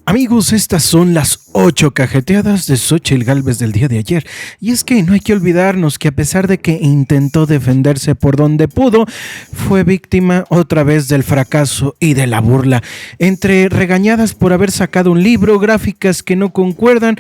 Amigos, estas son las 8 cajeteadas de Xóchitl Gálvez del día de ayer. Y es que no hay que olvidarnos que a pesar de que intentó defenderse por donde pudo, fue víctima otra vez del fracaso y de la burla. Entre regañadas por haber sacado un libro, gráficas que no concuerdan.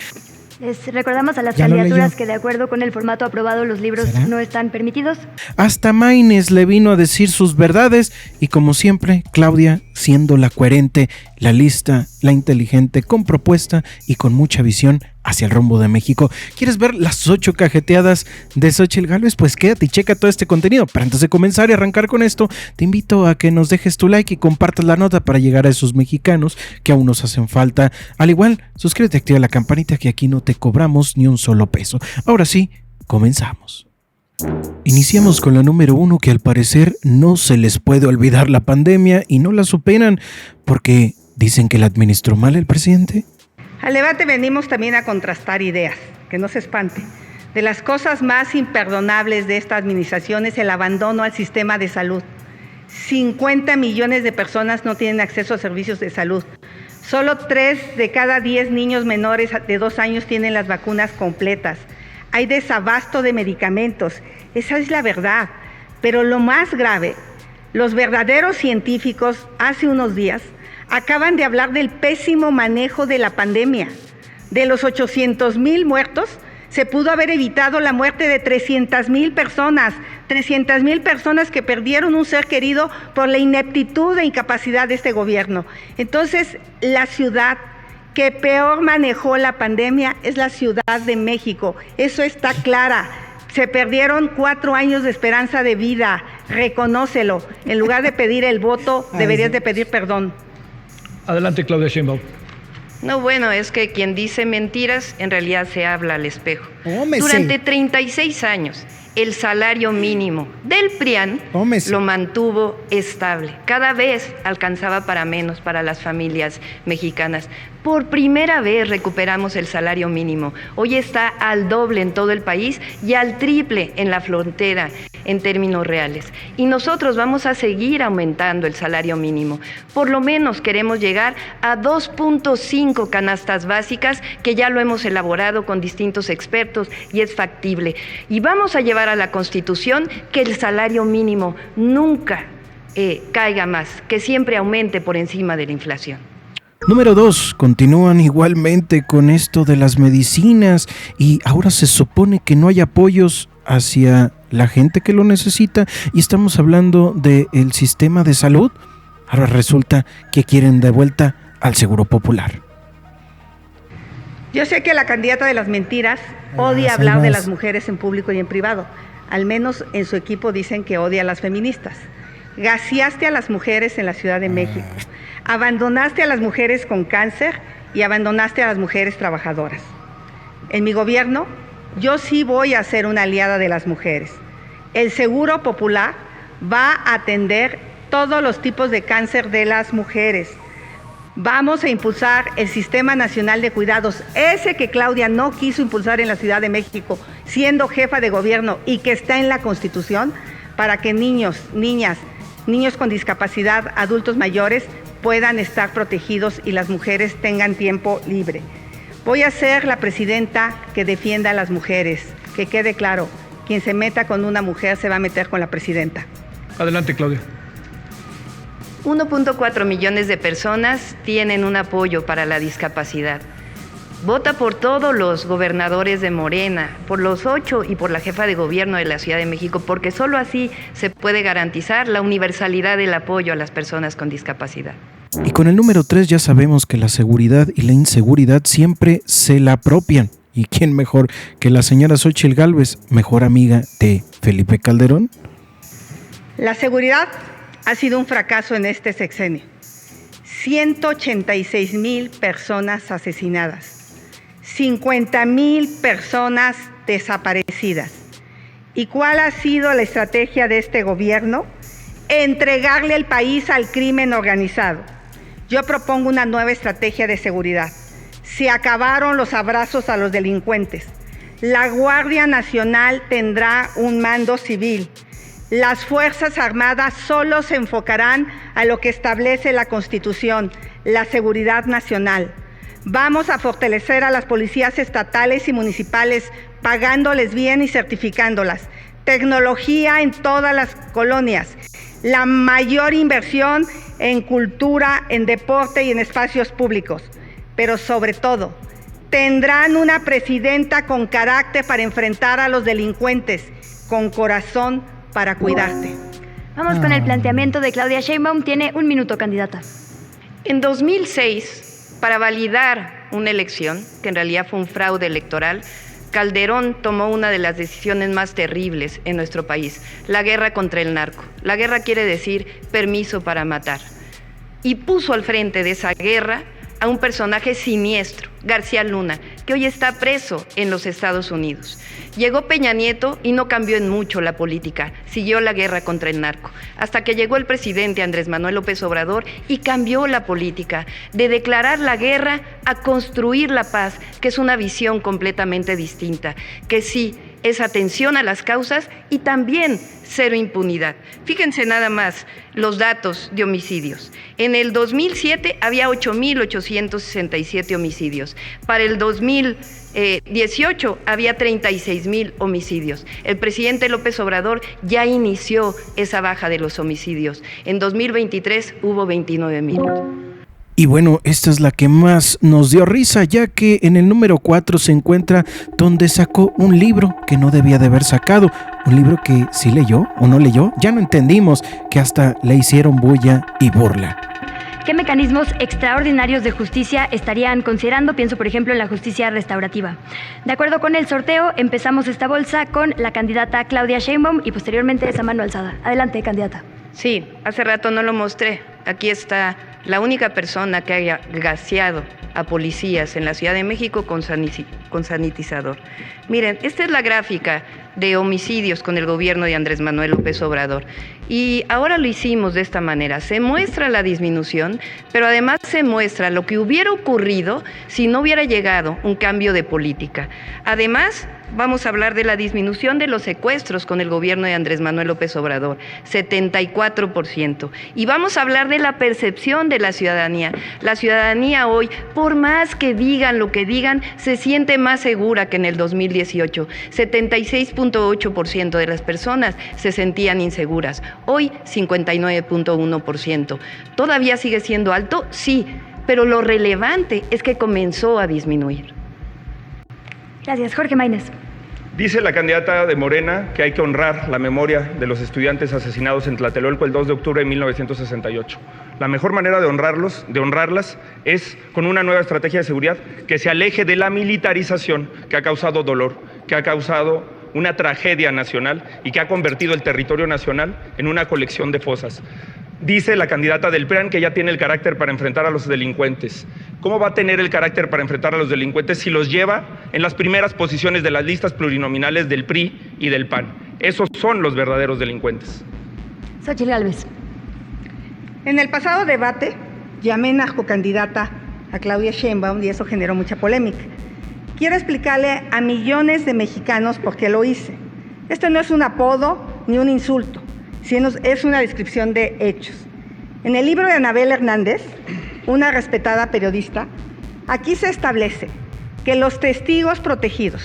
Les recordamos a las candidaturas que de acuerdo con el formato aprobado los libros no están permitidos. Hasta Maynes le vino a decir sus verdades y como siempre, Claudia siendo la coherente, la lista, la inteligente, con propuesta y con mucha visión hacia el rumbo de México. ¿Quieres ver las 8 cajeteadas de Xóchitl Gálvez? Pues quédate y checa todo este contenido. Pero antes de comenzar y arrancar con esto, te invito a que nos dejes tu like y compartas la nota para llegar a esos mexicanos que aún nos hacen falta. Al igual, suscríbete y activa la campanita que aquí no te cobramos ni un solo peso. Ahora sí, comenzamos. Iniciamos con la número 1, que al parecer no se les puede olvidar la pandemia y no la superan porque dicen que la administró mal el presidente. Al debate venimos también a contrastar ideas, que no se espante. De las cosas más imperdonables de esta administración es el abandono al sistema de salud. 50 millones de personas no tienen acceso a servicios de salud. Solo 3 de cada 10 niños menores de 2 años tienen las vacunas completas. Hay desabasto de medicamentos, esa es la verdad. Pero lo más grave, los verdaderos científicos hace unos días acaban de hablar del pésimo manejo de la pandemia. De los 800,000 muertos, se pudo haber evitado la muerte de 300,000 personas. 300,000 personas que perdieron un ser querido por la ineptitud e incapacidad de este gobierno. Entonces, la ciudad que peor manejó la pandemia es la Ciudad de México. Eso está clara. Se perdieron 4 años de esperanza de vida. Reconócelo. En lugar de pedir el voto, deberías de pedir perdón. Adelante, Claudia Sheinbaum. No, bueno, es que quien dice mentiras en realidad se habla al espejo. Tómese. Durante 36 años, el salario mínimo del PRIAN lo mantuvo estable. Cada vez alcanzaba para menos para las familias mexicanas. Por primera vez recuperamos el salario mínimo. Hoy está al doble en todo el país y al triple en la frontera en términos reales. Y nosotros vamos a seguir aumentando el salario mínimo. Por lo menos queremos llegar a 2.5 canastas básicas, que ya lo hemos elaborado con distintos expertos y es factible. Y vamos a llevar a la Constitución que el salario mínimo nunca caiga más, que siempre aumente por encima de la inflación. Número 2, continúan igualmente con esto de las medicinas y ahora se supone que no hay apoyos hacia la gente que lo necesita y estamos hablando del sistema de salud. Ahora resulta que quieren de vuelta al Seguro Popular. Yo sé que la candidata de las mentiras odia hablar de las mujeres en público y en privado. Al menos en su equipo dicen que odia a las feministas. Gaseaste a las mujeres en la Ciudad de México. Abandonaste a las mujeres con cáncer y abandonaste a las mujeres trabajadoras. En mi gobierno, yo sí voy a ser una aliada de las mujeres. El Seguro Popular va a atender todos los tipos de cáncer de las mujeres. Vamos a impulsar el Sistema Nacional de Cuidados, ese que Claudia no quiso impulsar en la Ciudad de México, siendo jefa de gobierno y que está en la Constitución, para que niños, niñas, niños con discapacidad, adultos mayores puedan estar protegidos y las mujeres tengan tiempo libre. Voy a ser la presidenta que defienda a las mujeres. Que quede claro, quien se meta con una mujer se va a meter con la presidenta. Adelante, Claudia. 1.4 millones de personas tienen un apoyo para la discapacidad. Vota por todos los gobernadores de Morena, por los 8 y por la jefa de gobierno de la Ciudad de México, porque solo así se puede garantizar la universalidad del apoyo a las personas con discapacidad. Y con el número 3 ya sabemos que la seguridad y la inseguridad siempre se la apropian. ¿Y quién mejor que la señora Xóchitl Gálvez, mejor amiga de Felipe Calderón? La seguridad ha sido un fracaso en este sexenio. 186,000 personas asesinadas, 50,000 personas desaparecidas. ¿Y cuál ha sido la estrategia de este gobierno? Entregarle el país al crimen organizado. Yo propongo una nueva estrategia de seguridad. Se acabaron los abrazos a los delincuentes. La Guardia Nacional tendrá un mando civil. Las Fuerzas Armadas solo se enfocarán a lo que establece la Constitución, la seguridad nacional. Vamos a fortalecer a las policías estatales y municipales, pagándoles bien y certificándolas. Tecnología en todas las colonias. La mayor inversión en cultura, en deporte y en espacios públicos. Pero sobre todo, tendrán una presidenta con carácter para enfrentar a los delincuentes, con corazón para cuidarte. Vamos con el planteamiento de Claudia Sheinbaum. Tiene 1 minuto, candidata. En 2006, para validar una elección, que en realidad fue un fraude electoral, Calderón tomó una de las decisiones más terribles en nuestro país, la guerra contra el narco. La guerra quiere decir permiso para matar. Y puso al frente de esa guerra a un personaje siniestro, García Luna, que hoy está preso en los Estados Unidos. Llegó Peña Nieto y no cambió en mucho la política, siguió la guerra contra el narco, hasta que llegó el presidente Andrés Manuel López Obrador y cambió la política, de declarar la guerra a construir la paz, que es una visión completamente distinta, que sí es atención a las causas y también cero impunidad. Fíjense nada más los datos de homicidios. En el 2007 había 8,867 homicidios. Para el 2018 había 36,000 homicidios. El presidente López Obrador ya inició esa baja de los homicidios. En 2023 hubo 29,000. Y bueno, esta es la que más nos dio risa, ya que en el número 4 se encuentra donde sacó un libro que no debía de haber sacado. Un libro que sí leyó o no leyó, ya no entendimos, que hasta le hicieron bulla y burla. ¿Qué mecanismos extraordinarios de justicia estarían considerando? Pienso, por ejemplo, en la justicia restaurativa. De acuerdo con el sorteo, empezamos esta bolsa con la candidata Claudia Sheinbaum y posteriormente esa mano alzada. Adelante, candidata. Sí, hace rato no lo mostré. Aquí está la única persona que haya gaseado a policías en la Ciudad de México con sanitizador. Miren, esta es la gráfica de homicidios con el gobierno de Andrés Manuel López Obrador. Y ahora lo hicimos de esta manera. Se muestra la disminución, pero además se muestra lo que hubiera ocurrido si no hubiera llegado un cambio de política. Además, vamos a hablar de la disminución de los secuestros con el gobierno de Andrés Manuel López Obrador, 74%. Y vamos a hablar de la percepción de la ciudadanía. La ciudadanía hoy, por más que digan lo que digan, se siente más segura que en el 2018. 76,8% de las personas se sentían inseguras. Hoy, 59,1%. ¿Todavía sigue siendo alto? Sí, pero lo relevante es que comenzó a disminuir. Gracias. Jorge Maínez. Dice la candidata de Morena que hay que honrar la memoria de los estudiantes asesinados en Tlatelolco el 2 de octubre de 1968. La mejor manera de honrarlas es con una nueva estrategia de seguridad que se aleje de la militarización que ha causado dolor, que ha causado una tragedia nacional y que ha convertido el territorio nacional en una colección de fosas. Dice la candidata del PRIAN que ya tiene el carácter para enfrentar a los delincuentes. ¿Cómo va a tener el carácter para enfrentar a los delincuentes si los lleva en las primeras posiciones de las listas plurinominales del PRI y del PAN? Esos son los verdaderos delincuentes. Xochitl Gálvez. En el pasado debate llamé narcocandidata a Claudia Sheinbaum y eso generó mucha polémica. Quiero explicarle a millones de mexicanos por qué lo hice. Esto no es un apodo ni un insulto, sino es una descripción de hechos. En el libro de Anabel Hernández, una respetada periodista, aquí se establece que los testigos protegidos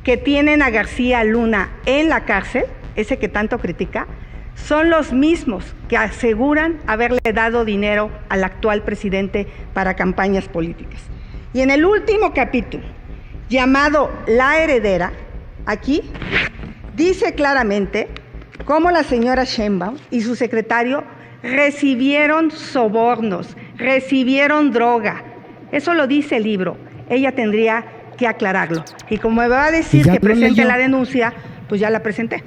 que tienen a García Luna en la cárcel, ese que tanto critica, son los mismos que aseguran haberle dado dinero al actual presidente para campañas políticas. Y en el último capítulo, llamado La Heredera, aquí dice claramente cómo la señora Sheinbaum y su secretario recibieron sobornos, recibieron droga. Eso lo dice el libro. Ella tendría que aclararlo. Y como me va a decir que presente la denuncia, pues ya la presenté.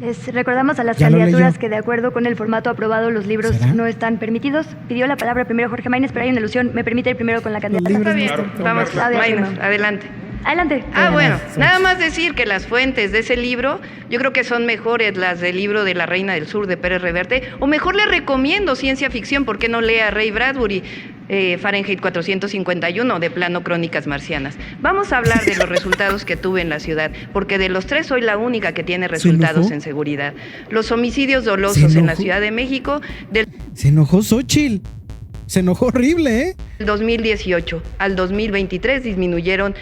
Les recordamos a las candidaturas que de acuerdo con el formato aprobado los libros no están permitidos. Pidió la palabra primero Jorge Maínez, pero hay una alusión. ¿Me permite ir primero con la candidata? Está bien, vamos, Maínez, adelante. Adelante. Bueno, nada más decir que las fuentes de ese libro, yo creo que son mejores las del libro de La Reina del Sur de Pérez Reverte, o mejor le recomiendo ciencia ficción, ¿por qué no lea Ray Bradbury, Fahrenheit 451, de plano Crónicas Marcianas? Vamos a hablar de los resultados que tuve en la ciudad, porque de los tres soy la única que tiene resultados en seguridad. Los homicidios dolosos en la Ciudad de México... Se enojó Xochitl. Se enojó horrible, ¿eh? El 2018 al 2023 disminuyeron,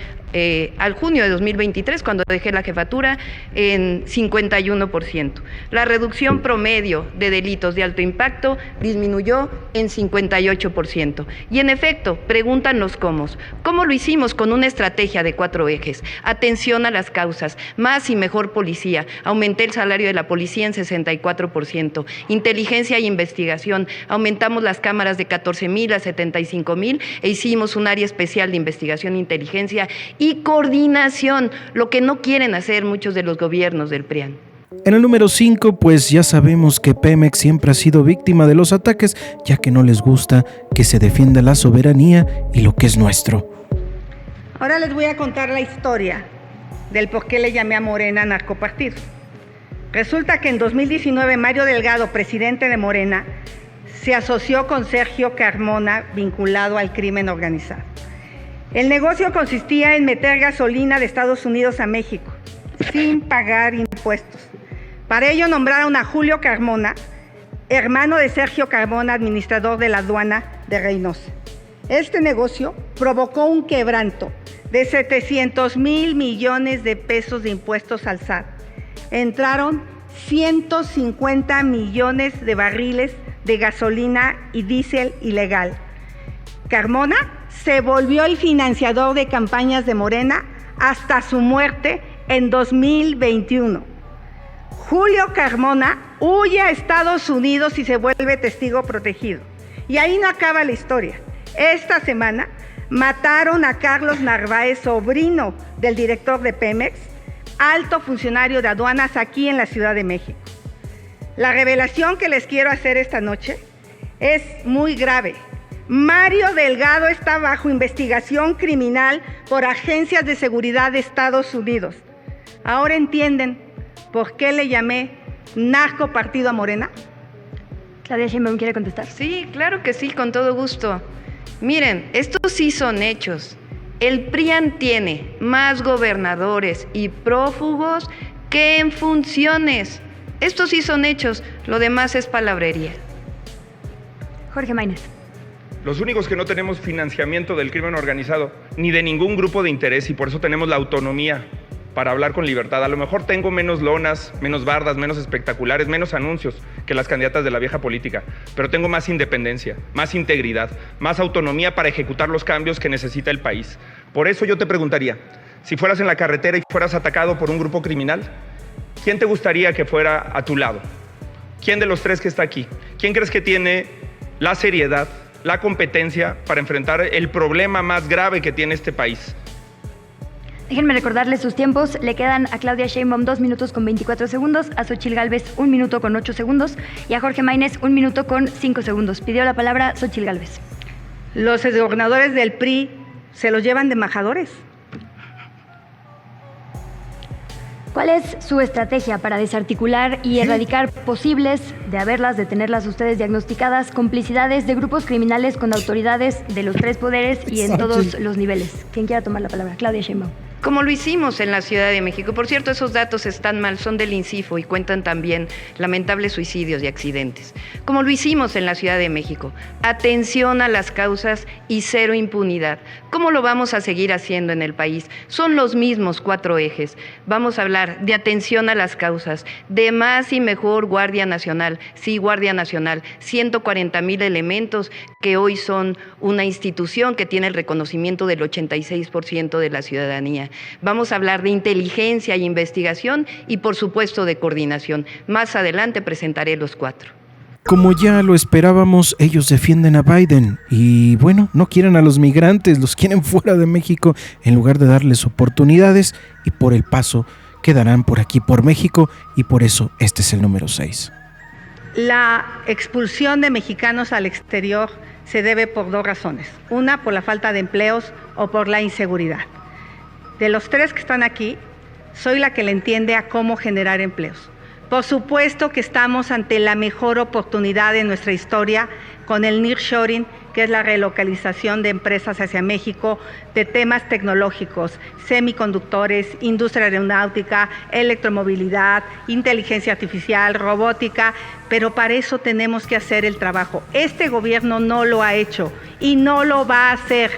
al junio de 2023, cuando dejé la jefatura, en 51%. La reducción promedio de delitos de alto impacto disminuyó en 58%. Y en efecto, pregúntanos cómo. ¿Cómo lo hicimos? Con una estrategia de 4 ejes. Atención a las causas, más y mejor policía. Aumenté el salario de la policía en 64%. Inteligencia e investigación. Aumentamos las cámaras de 14,000 a 75,000 e hicimos un área especial de investigación e inteligencia y coordinación, lo que no quieren hacer muchos de los gobiernos del PRIAN. En el número 5, pues ya sabemos que Pemex siempre ha sido víctima de los ataques, ya que no les gusta que se defienda la soberanía y lo que es nuestro. Ahora les voy a contar la historia del por qué le llamé a Morena narcopartido. Resulta que en 2019 Mario Delgado, presidente de Morena, se asoció con Sergio Carmona, vinculado al crimen organizado. El negocio consistía en meter gasolina de Estados Unidos a México, sin pagar impuestos. Para ello nombraron a Julio Carmona, hermano de Sergio Carmona, administrador de la aduana de Reynosa. Este negocio provocó un quebranto de 700,000 millones de pesos de impuestos al SAT. Entraron 150 millones de barriles de gasolina y diésel ilegal. Carmona se volvió el financiador de campañas de Morena hasta su muerte en 2021. Julio Carmona huye a Estados Unidos y se vuelve testigo protegido. Y ahí no acaba la historia. Esta semana mataron a Carlos Narváez, sobrino del director de Pemex, alto funcionario de aduanas aquí en la Ciudad de México. La revelación que les quiero hacer esta noche es muy grave. Mario Delgado está bajo investigación criminal por agencias de seguridad de Estados Unidos. ¿Ahora entienden por qué le llamé narcopartido a Morena? Claudia Sheinbaum, ¿quiere contestar? Sí, claro que sí, con todo gusto. Miren, estos sí son hechos. El PRIAN tiene más gobernadores y prófugos que en funciones. Estos sí son hechos, lo demás es palabrería. Jorge Maínez. Los únicos que no tenemos financiamiento del crimen organizado, ni de ningún grupo de interés, y por eso tenemos la autonomía para hablar con libertad. A lo mejor tengo menos lonas, menos bardas, menos espectaculares, menos anuncios que las candidatas de la vieja política, pero tengo más independencia, más integridad, más autonomía para ejecutar los cambios que necesita el país. Por eso yo te preguntaría, si fueras en la carretera y fueras atacado por un grupo criminal, ¿quién te gustaría que fuera a tu lado? ¿Quién de los tres que está aquí? ¿Quién crees que tiene la seriedad, la competencia para enfrentar el problema más grave que tiene este país? Déjenme recordarles sus tiempos. Le quedan a Claudia Sheinbaum 2 minutos con 24 segundos, a Xochitl Gálvez 1 minuto con 8 segundos y a Jorge Maínez 1 minuto con 5 segundos. Pidió la palabra Xochitl Gálvez. Los gobernadores del PRI se los llevan de embajadores. ¿Cuál es su estrategia para desarticular y erradicar posibles, de haberlas, de tenerlas ustedes diagnosticadas, complicidades de grupos criminales con autoridades de los 3 poderes y en todos los niveles? ¿Quién quiera tomar la palabra? Claudia Sheinbaum. Como lo hicimos en la Ciudad de México. Por cierto, esos datos están mal, son del INCIFO y cuentan también lamentables suicidios y accidentes. Como lo hicimos en la Ciudad de México, atención a las causas y cero impunidad. ¿Cómo lo vamos a seguir haciendo en el país? Son los mismos 4 ejes. Vamos a hablar de atención a las causas, de más y mejor Guardia Nacional. Sí, Guardia Nacional, 140,000 elementos que hoy son una institución que tiene el reconocimiento del 86% de la ciudadanía. Vamos a hablar de inteligencia y investigación y, por supuesto, de coordinación. Más adelante presentaré los 4. Como ya lo esperábamos, ellos defienden a Biden y, bueno, no quieren a los migrantes, los quieren fuera de México en lugar de darles oportunidades y por el paso quedarán por aquí, por México, y por eso este es el número 6. La expulsión de mexicanos al exterior se debe por 2 razones. Una, por la falta de empleos o por la inseguridad. De los 3 que están aquí, soy la que le entiende a cómo generar empleos. Por supuesto que estamos ante la mejor oportunidad de nuestra historia con el nearshoring que es la relocalización de empresas hacia México, de temas tecnológicos, semiconductores, industria aeronáutica, electromovilidad, inteligencia artificial, robótica, pero para eso tenemos que hacer el trabajo. Este gobierno no lo ha hecho y no lo va a hacer,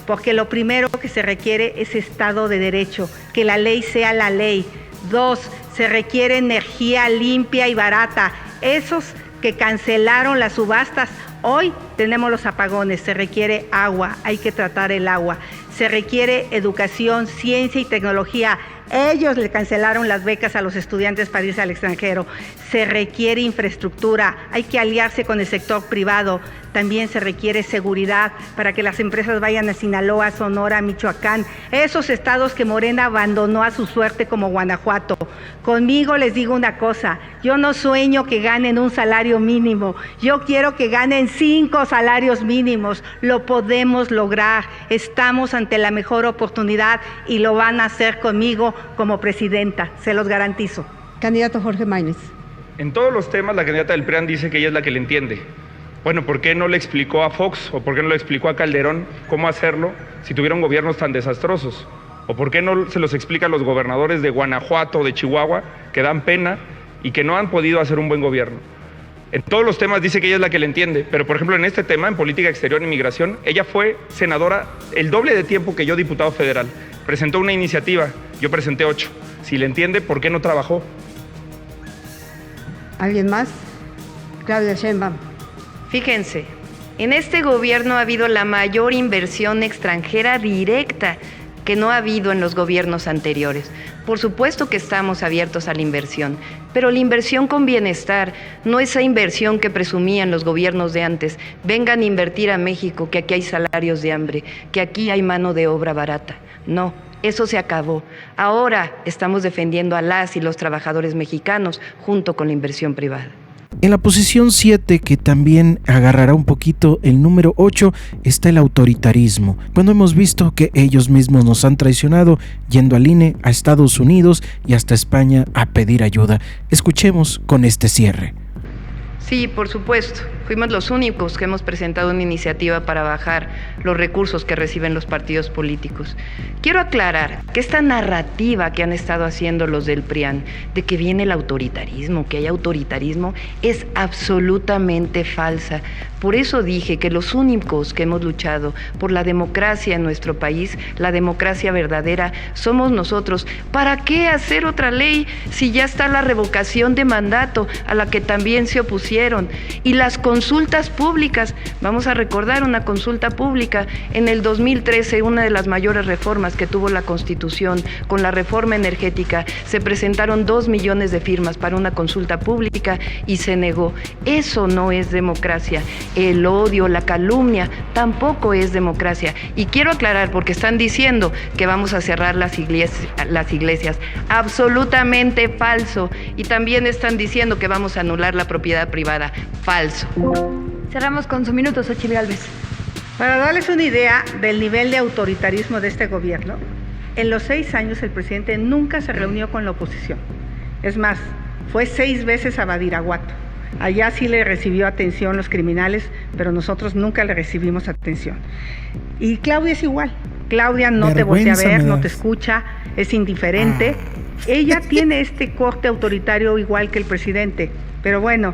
porque lo primero que se requiere es Estado de Derecho, que la ley sea la ley. 2, se requiere energía limpia y barata. Esos que cancelaron las subastas, hoy tenemos los apagones, se requiere agua, hay que tratar el agua. Se requiere educación, ciencia y tecnología. Ellos le cancelaron las becas a los estudiantes para irse al extranjero. Se requiere infraestructura, hay que aliarse con el sector privado. También se requiere seguridad para que las empresas vayan a Sinaloa, Sonora, Michoacán, esos estados que Morena abandonó a su suerte como Guanajuato. Conmigo les digo una cosa, yo no sueño que ganen un salario mínimo, yo quiero que ganen 5 salarios mínimos. Lo podemos lograr, estamos ante la mejor oportunidad y lo van a hacer conmigo como presidenta, se los garantizo. Candidato Jorge Maínez. En todos los temas la candidata del PRIAN dice que ella es la que le entiende. Bueno, ¿por qué no le explicó a Fox o por qué no le explicó a Calderón cómo hacerlo si tuvieron gobiernos tan desastrosos? ¿O por qué no se los explica a los gobernadores de Guanajuato o de Chihuahua que dan pena y que no han podido hacer un buen gobierno? En todos los temas dice que ella es la que le entiende, pero por ejemplo en este tema, en política exterior e inmigración, ella fue senadora el doble de tiempo que yo, diputado federal. Presentó una iniciativa, yo presenté 8. Si le entiende, ¿por qué no trabajó? ¿Alguien más? Claudia Sheinbaum. Fíjense, en este gobierno ha habido la mayor inversión extranjera directa que no ha habido en los gobiernos anteriores. Por supuesto que estamos abiertos a la inversión, pero la inversión con bienestar, no esa inversión que presumían los gobiernos de antes. Vengan a invertir a México, que aquí hay salarios de hambre, que aquí hay mano de obra barata. No, eso se acabó. Ahora estamos defendiendo a las y los trabajadores mexicanos junto con la inversión privada. En la posición 7, que también agarrará un poquito el número 8, está el autoritarismo. Cuando hemos visto que ellos mismos nos han traicionado, yendo al INE, a Estados Unidos y hasta España a pedir ayuda. Escuchemos con este cierre. Sí, por supuesto. Fuimos los únicos que hemos presentado una iniciativa para bajar los recursos que reciben los partidos políticos. Quiero aclarar que esta narrativa que han estado haciendo los del PRIAN, de que viene el autoritarismo, que hay autoritarismo, es absolutamente falsa. Por eso dije que los únicos que hemos luchado por la democracia en nuestro país, la democracia verdadera, somos nosotros. ¿Para qué hacer otra ley si ya está la revocación de mandato a la que también se opusieron? Y las consultas públicas, vamos a recordar una consulta pública en el 2013, una de las mayores reformas que tuvo la Constitución con la reforma energética, se presentaron 2 millones de firmas para una consulta pública y se negó. Eso no es democracia. El odio, la calumnia, tampoco es democracia. Y quiero aclarar, porque están diciendo que vamos a cerrar las iglesias. Absolutamente falso. Y también están diciendo que vamos a anular la propiedad privada. Falso. Cerramos con su minuto, Xochitl Gálvez. Para darles una idea del nivel de autoritarismo de este gobierno, en los 6 años el presidente nunca se reunió con la oposición. Es más, fue 6 veces a Badiraguato. Allá sí le recibió atención los criminales, pero nosotros nunca le recibimos atención. Y Claudia es igual. Claudia no te voltea a ver, no te escucha, es indiferente. Ella tiene este corte autoritario igual que el presidente. Pero bueno,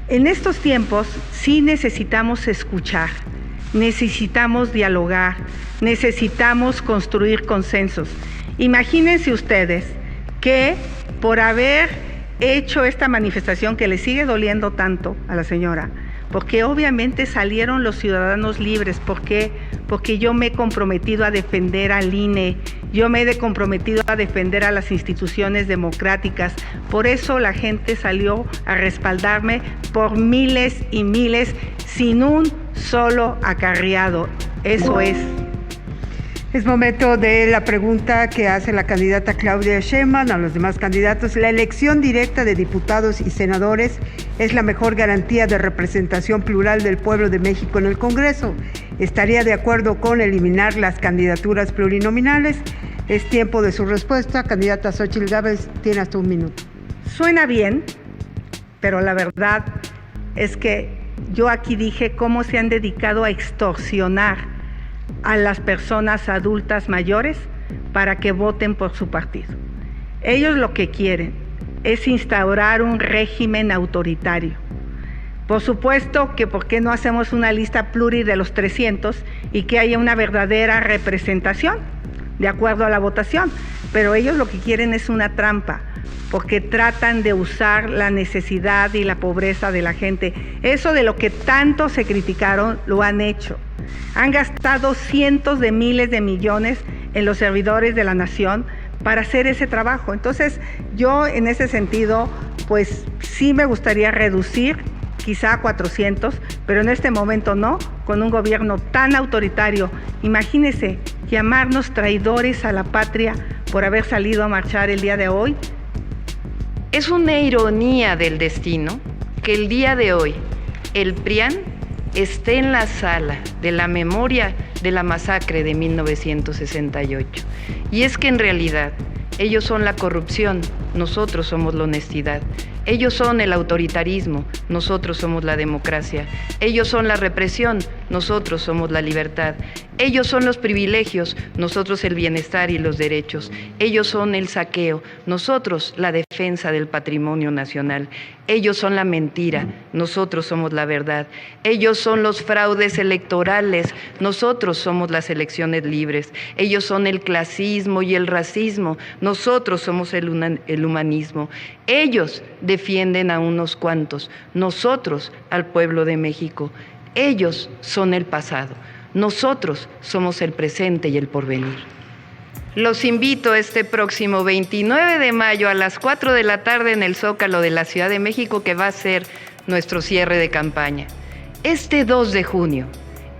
en estos tiempos sí necesitamos escuchar, necesitamos dialogar, necesitamos construir consensos. Imagínense ustedes que por haber hecho esta manifestación que le sigue doliendo tanto a la señora, porque obviamente salieron los ciudadanos libres. ¿Por qué? Porque yo me he comprometido a defender al INE, yo me he comprometido a defender a las instituciones democráticas. Por eso la gente salió a respaldarme por miles y miles, sin un solo acarreado. Eso es. Es momento de la pregunta que hace la candidata Claudia Sheinbaum a los demás candidatos. ¿La elección directa de diputados y senadores es la mejor garantía de representación plural del pueblo de México en el Congreso? ¿Estaría de acuerdo con eliminar las candidaturas plurinominales? Es tiempo de su respuesta. Candidata Xochitl Gálvez, tiene hasta 1 minuto. Suena bien, pero la verdad es que yo aquí dije cómo se han dedicado a extorsionar a las personas adultas mayores para que voten por su partido. Ellos lo que quieren es instaurar un régimen autoritario. Por supuesto que ¿por qué no hacemos una lista pluri de los 300 y que haya una verdadera representación de acuerdo a la votación? Pero ellos lo que quieren es una trampa, porque tratan de usar la necesidad y la pobreza de la gente. Eso de lo que tanto se criticaron, lo han hecho. Han gastado cientos de miles de millones en los servidores de la nación para hacer ese trabajo. Entonces, yo en ese sentido, pues sí me gustaría reducir quizá a 400, pero en este momento no, con un gobierno tan autoritario. Imagínense llamarnos traidores a la patria por haber salido a marchar el día de hoy. Es una ironía del destino que el día de hoy el PRIAN esté en la sala de la memoria de la masacre de 1968. Y es que en realidad ellos son la corrupción, nosotros somos la honestidad. Ellos son el autoritarismo, nosotros somos la democracia. Ellos son la represión, nosotros somos la libertad. Ellos son los privilegios, nosotros el bienestar y los derechos. Ellos son el saqueo, nosotros la defensa del patrimonio nacional. Ellos son la mentira, nosotros somos la verdad. Ellos son los fraudes electorales, nosotros somos las elecciones libres. Ellos son el clasismo y el racismo, nosotros somos el humanismo. Ellos defienden a unos cuantos, nosotros al pueblo de México. Ellos son el pasado, nosotros somos el presente y el porvenir. Los invito este próximo 29 de mayo a las 4 de la tarde en el Zócalo de la Ciudad de México, que va a ser nuestro cierre de campaña. Este 2 de junio,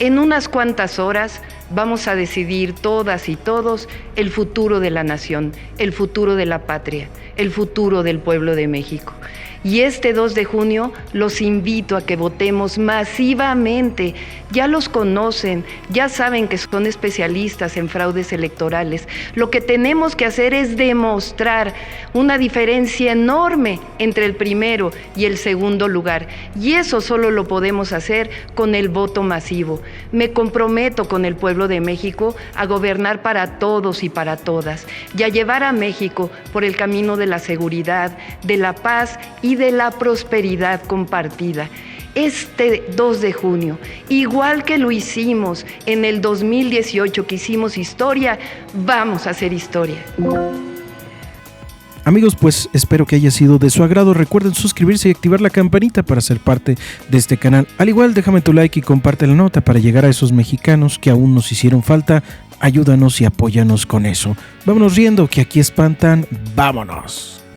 en unas cuantas horas, vamos a decidir todas y todos el futuro de la nación, el futuro de la patria, el futuro del pueblo de México. Y este 2 de junio los invito a que votemos masivamente. Ya los conocen, ya saben que son especialistas en fraudes electorales. Lo que tenemos que hacer es demostrar una diferencia enorme entre el primero y el segundo lugar. Y eso solo lo podemos hacer con el voto masivo. Me comprometo con el pueblo de México a gobernar para todos y para todas, y a llevar a México por el camino de la seguridad, de la paz y de la prosperidad compartida. Este 2 de junio, igual que lo hicimos en el 2018, que hicimos historia, vamos a hacer historia. Amigos, pues espero que haya sido de su agrado. Recuerden suscribirse y activar la campanita para ser parte de este canal. Al igual, déjame tu like y comparte la nota para llegar a esos mexicanos que aún nos hicieron falta. Ayúdanos y apóyanos con eso. Vámonos riendo, que aquí espantan. ¡Vámonos!